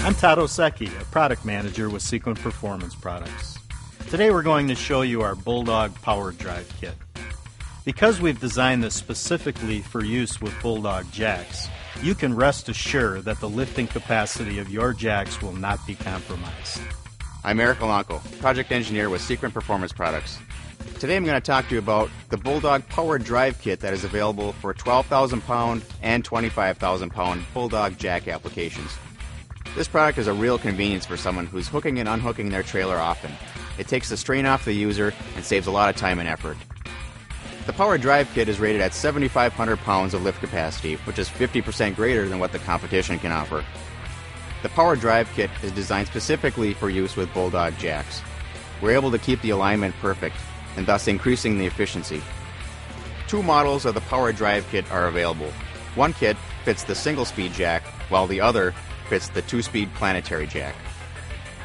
I'm Todd Osecki, a product manager with Sequent Performance Products. Today we're going to show you our BULLDOG Power Drive Kit. Because we've designed this specifically for use with BULLDOG jacks, you can rest assured that the lifting capacity of your jacks will not be compromised. I'm Eric Alanko, project engineer with Sequent Performance Products. Today I'm going to talk to you about the BULLDOG Power Drive Kit that is available for 12,000 pound and 25,000 pound BULLDOG jack applications. This product is a real convenience for someone who's hooking and unhooking their trailer often. It takes the strain off the user and saves a lot of time and effort. The Power Drive Kit is rated at 7,500 pounds of lift capacity, which is 50% greater than what the competition can offer. The Power Drive Kit is designed specifically for use with BULLDOG jacks. We're able to keep the alignment perfect, and thus increasing the efficiency. Two models of the Power Drive Kit are available. One kit fits the single-speed jack, while the other fits the two-speed planetary jack.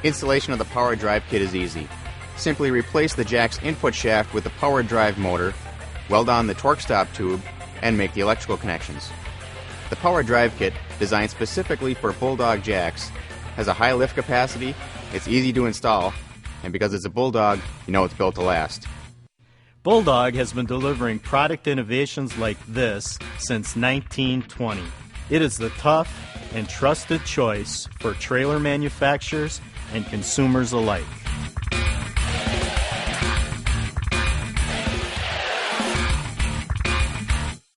Installation of the Power Drive Kit is easy. Simply replace the jack's input shaft with the power drive motor, weld on the torque stop tube, and make the electrical connections. The Power Drive Kit, designed specifically for BULLDOG jacks, has a high lift capacity, it's easy to install, and because it's a BULLDOG, you know it's built to last. BULLDOG has been delivering product innovations like this since 1920. It is the tough and trusted choice for trailer manufacturers and consumers alike.